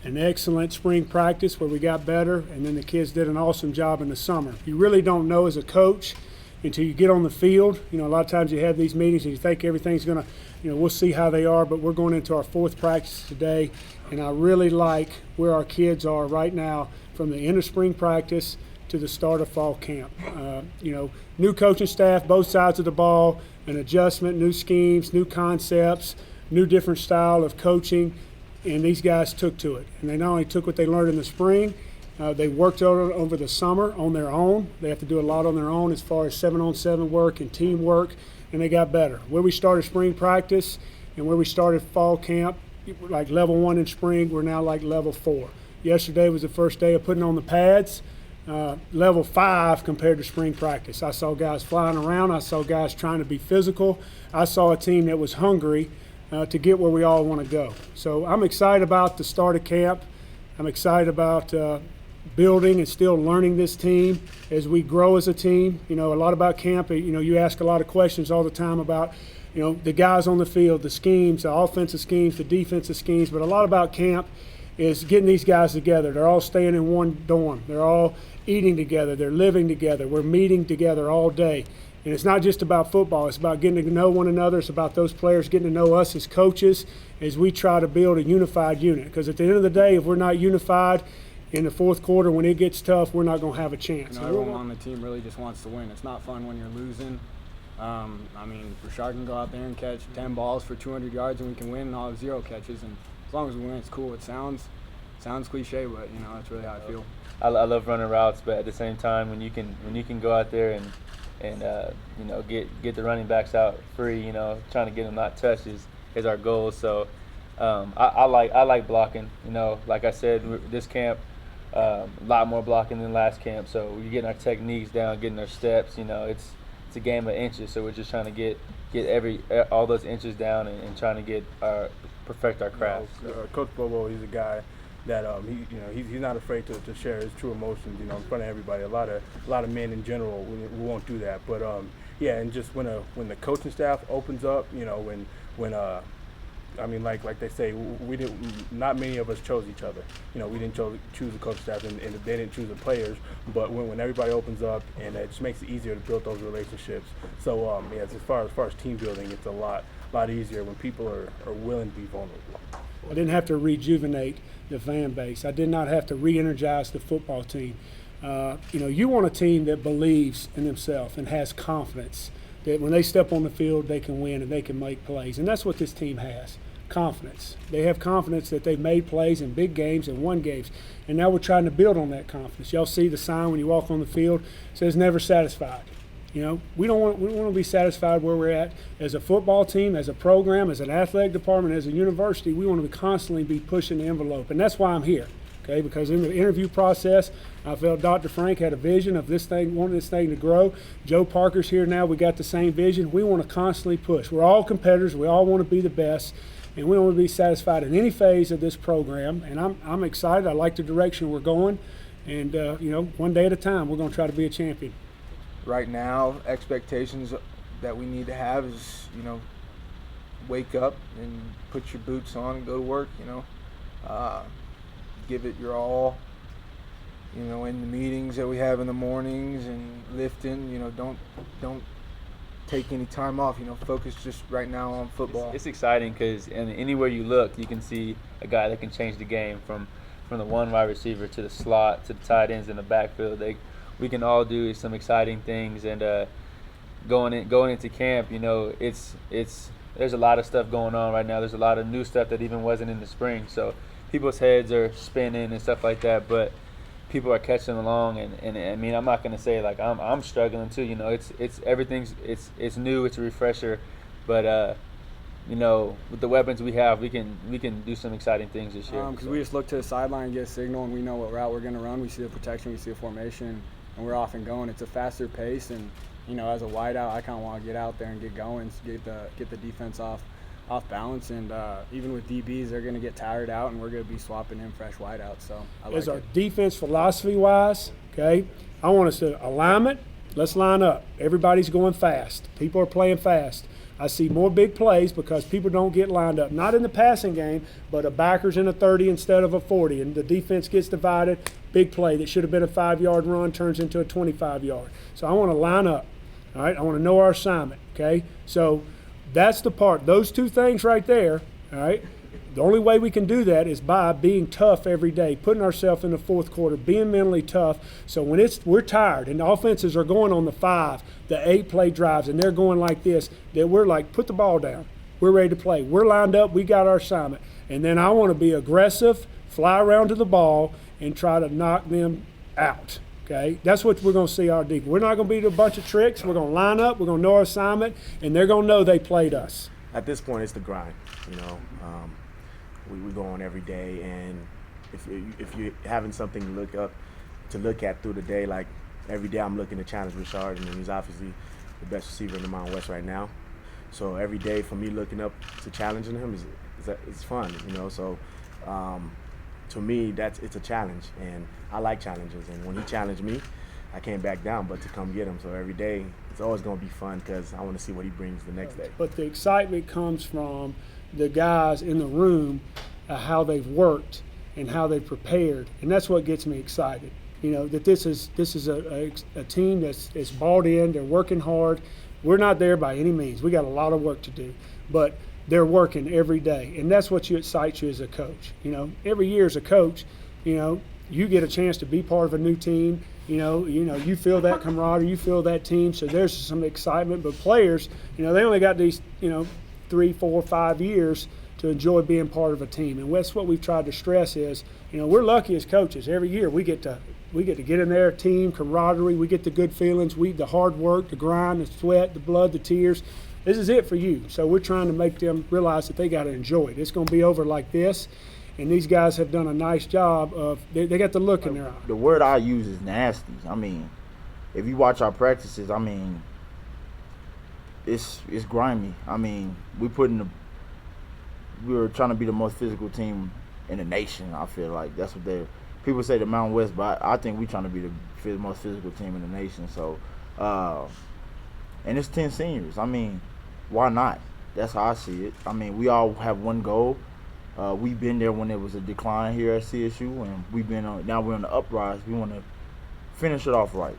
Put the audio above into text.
an excellent spring practice where we got better, and then the kids did an awesome job in the summer. You really don't know as a coach until you get on the field. A lot of times you have these meetings and you think everything's going to, we'll see how they are, but we're going into our fourth practice today, and I really like where our kids are right now from the end of spring practice to the start of fall camp. New coaching staff, both sides of the ball, an adjustment, new schemes, new concepts, new different style of coaching, and these guys took to it. And they not only took what they learned in the spring, they worked over the summer on their own. They have to do a lot on their own as far as 7-on-7 work and teamwork, and they got better. Where we started spring practice and where we started fall camp, like level 1 in spring, we're now like level 4. Yesterday was the first day of putting on the pads. Level 5 compared to spring practice. I saw guys flying around. I saw guys trying to be physical. I saw a team that was hungry to get where we all want to go. So I'm excited about the start of camp. I'm excited about building and still learning this team as we grow as a team. A lot about camp. You ask a lot of questions all the time about, the guys on the field, the schemes, the offensive schemes, the defensive schemes. But a lot about camp is getting these guys together. They're all staying in one dorm. They're all eating together. They're living together. We're meeting together all day. And it's not just about football. It's about getting to know one another. It's about those players getting to know us as coaches as we try to build a unified unit. Because at the end of the day, if we're not unified in the fourth quarter when it gets tough, we're not going to have a chance. Everyone on the team really just wants to win. It's not fun when you're losing. Rashard can go out there and catch 10 balls for 200 yards and we can win, and I'll have 0 catches. And as long as we win, it's cool. It sounds cliche, but that's really how I feel. I love running routes, but at the same time, when you can go out there and get the running backs out free, trying to get them not touched is our goal. So I like blocking. Like I said, this camp a lot more blocking than last camp. So we're getting our techniques down, getting our steps. It's a game of inches. So we're just trying to get all those inches down and trying to perfect our craft. Coach Bobo, he's a guy that he's not afraid to share his true emotions, in front of everybody. A lot of men in general we won't do that, but and just when the coaching staff opens up, like they say, not many of us chose each other. We didn't choose the coaching staff, and they didn't choose the players. But when everybody opens up, and it just makes it easier to build those relationships. So as far as team building, it's a lot easier when people are willing to be vulnerable. I didn't have to rejuvenate the fan base. I did not have to re-energize the football team. You want a team that believes in themselves and has confidence that when they step on the field, they can win and they can make plays. And that's what this team has, confidence. They have confidence that they've made plays in big games and won games. And now we're trying to build on that confidence. Y'all see the sign when you walk on the field, it says never satisfied. We want to be satisfied where we're at as a football team, as a program, as an athletic department, as a university. We want to constantly be pushing the envelope, and that's why I'm here. Okay, because in the interview process, I felt Dr. Frank had a vision of wanted this thing to grow. Joe Parker's here now. We got the same vision. We want to constantly push. We're all competitors. We all want to be the best, and we want to be satisfied in any phase of this program. And I'm excited. I like the direction we're going, and one day at a time, we're going to try to be a champion. Right now, expectations that we need to have is, wake up and put your boots on and go to work, give it your all, in the meetings that we have in the mornings and lifting, don't take any time off, focus just right now on football. It's exciting because anywhere you look, you can see a guy that can change the game from the one wide receiver to the slot to the tight ends in the backfield. We can all do some exciting things, and going into camp, there's a lot of stuff going on right now. There's a lot of new stuff that even wasn't in the spring. So people's heads are spinning and stuff like that, but people are catching along. And I'm not gonna say like I'm struggling too. It's new. It's a refresher, but with the weapons we have, we can do some exciting things this year. Because we just look to the sideline and get a signal, and we know what route we're going to run. We see the protection, we see the formation, and we're off and going. It's a faster pace, and as a wideout, I kind of want to get out there and get going, get the defense off balance. And even with DBs, they're going to get tired out, and we're going to be swapping in fresh wideouts. So as our defense philosophy-wise, okay, I want us to alignment. Let's line up. Everybody's going fast. People are playing fast. I see more big plays because people don't get lined up, not in the passing game, but a backer's in a 30 instead of a 40, and the defense gets divided. Big play that should have been a 5-yard run turns into a 25-yard. So I want to line up. All right, I want to know our assignment. Okay, so that's the part. Those two things right there. All right. The only way we can do that is by being tough every day, putting ourselves in the fourth quarter, being mentally tough. So when we're tired and the offenses are going on the 5, the 8-play drives, and they're going like this, that we're like, put the ball down. We're ready to play. We're lined up. We got our assignment. And then I want to be aggressive, fly around to the ball, and try to knock them out. Okay, that's what we're going to see our defense. We're not going to be a bunch of tricks. We're going to line up. We're going to know our assignment, and they're going to know they played us. At this point, it's the grind. We go on every day, and if you're having something to look at through the day, like every day I'm looking to challenge Richard, and he's obviously the best receiver in the Mountain West right now. So every day for me looking up to challenging him is fun, So to me, it's a challenge, and I like challenges. And when he challenged me, I can't back down, but to come get him. So every day, it's always going to be fun because I want to see what he brings the next day. But the excitement comes from the guys in the room, how they've worked and how they've prepared, and that's what gets me excited. That this is a team that's bought in. They're working hard. We're not there by any means. We got a lot of work to do, but they're working every day, and that's what excites you as a coach. Every year as a coach, you get a chance to be part of a new team. You feel that camaraderie, you feel that team. So there's some excitement. But players, they only got these, 3, 4, 5 years to enjoy being part of a team. And that's what we've tried to stress is, we're lucky as coaches. Every year we get to get in there, team, camaraderie. We get the good feelings, the hard work, the grind, the sweat, the blood, the tears. This is it for you. So we're trying to make them realize that they got to enjoy it. It's going to be over like this. And these guys have done a nice job of, they got the look in their eye. The word I use is nasty. I mean, if you watch our practices, I mean, it's grimy. I mean, we were trying to be the most physical team in the nation. I feel like that's what people say the Mountain West, but I think we're trying to be the most physical team in the nation. So, and it's 10 seniors. I mean, why not? That's how I see it. I mean, we all have one goal. We've been there when there was a decline here at CSU, and now we're on the uprise. We want to finish it off right.